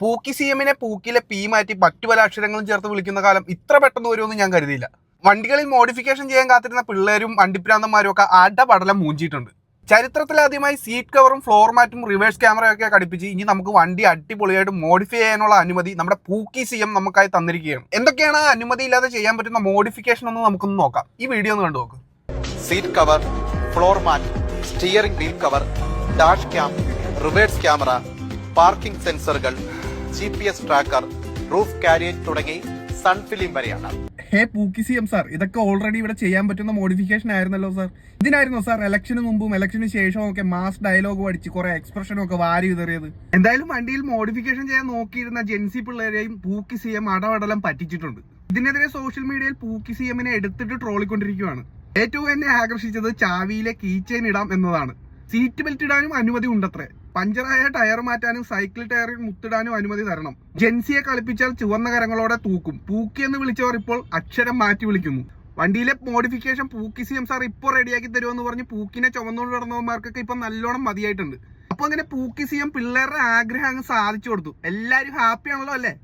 പൂക്കി C എമ്മിനെ പൂക്കിലെ P മാറ്റി മറ്റു പല അക്ഷരങ്ങളും ചേർത്ത് വിളിക്കുന്ന കാലം ഇത്ര പെട്ടെന്ന് വരുമെന്ന് ഞാൻ കരുതിയില്ല. വണ്ടികളിൽ മോഡിഫിക്കേഷൻ ചെയ്യാൻ കാത്തിരുന്ന പിള്ളേരും വണ്ടിപ്രാന്തന്മാരും ഒക്കെ അടപടലം മൂഞ്ചിയിട്ടുണ്ട്. ചരിത്രത്തിലാദ്യമായി സീറ്റ് കവറും ഫ്ലോർ മാറ്റും റിവേഴ്സ് ക്യാമറയൊക്കെ ഘടിപ്പിച്ച് ഇനി നമുക്ക് വണ്ടി അടിപൊളിയായിട്ട് മോഡിഫൈ ചെയ്യാനുള്ള അനുമതി നമ്മുടെ പൂക്കി സി എം നമുക്കായി തന്നിരിക്കുകയാണ്. എന്തൊക്കെയാണ് ആ അനുമതി ഇല്ലാതെ ചെയ്യാൻ പറ്റുന്ന മോഡിഫിക്കേഷൻ എന്ന് നമുക്കൊന്ന് നോക്കാം. ഈ വീഡിയോ ഒന്ന് കണ്ടു നോക്ക്. Seat cover, floor mat, steering wheel cover, dash cam, reverse camera, parking സെൻസറുകൾ, GPS ട്രാക്കർ, റൂഫ് കാരിയേജ് തുടങ്ങി സൺ ഫിലിം വരെയാണ്. Hey pookie C M sir, ഇതൊക്കെ ഓൾറെഡി ഇവിടെ ചെയ്യാൻ പറ്റുന്ന മോഡിഫിക്കേഷൻ ആയിരുന്നല്ലോ സാർ. ഇതിനായിരുന്നു സാർ ഇലക്ഷന് മുമ്പും ഇലക്ഷന് ശേഷവും ഒക്കെ മാസ് ഡയലോഗ് പഠിച്ച് കുറെ എക്സ്പ്രഷനും ഒക്കെ വാരി വിതറിയത്. എന്തായാലും വണ്ടിയിൽ മോഡിഫിക്കേഷൻ ചെയ്യാൻ നോക്കിയിരുന്ന ജെൻസി പിള്ളേരെയും പൂക്കി സി എം അടവടലം പറ്റിച്ചിട്ടുണ്ട്. ഇതിനെതിരെ സോഷ്യൽ മീഡിയയിൽ പൂക്കി സി എമ്മിനെ എടുത്തിട്ട് ട്രോളിക്കൊണ്ടിരിക്കുകയാണ്. ഏറ്റവും എന്നെ ആകർഷിച്ചത് ചാവിയിലെ കീ ചെയിൻ ഇടാം എന്നതാണ്. സീറ്റ് ബെൽറ്റ് ഇടാനും അനുമതി ഉണ്ടത്രേ. പഞ്ചറായ ടയർ മാറ്റാനും സൈക്കിൾ ടയറിൽ മുത്തിടാനും അനുമതി തരണം. ജെൻസിയെ കളിപ്പിച്ചാൽ ചുവന്ന കരങ്ങളോടെ തൂക്കും. പൂക്കി എന്ന് വിളിച്ചവർ ഇപ്പോൾ അക്ഷരം മാറ്റി വിളിക്കുന്നു. വണ്ടിയിലെ മോഡിഫിക്കേഷൻ പൂക്കി സി എം സാർ ഇപ്പോൾ റെഡിയാക്കി തരുമെന്ന് പറഞ്ഞ് പൂക്കിനെ ചുമന്നുകൊണ്ട് നടന്നവന്മാർക്കൊക്കെ ഇപ്പൊ നല്ലോണം മതിയായിട്ടുണ്ട്. അപ്പൊ അങ്ങനെ പൂക്കി സി എം പിള്ളേരുടെ ആഗ്രഹം അങ്ങ് സാധിച്ചു കൊടുത്തു. എല്ലാവരും ഹാപ്പിയാണല്ലോ അല്ലേ?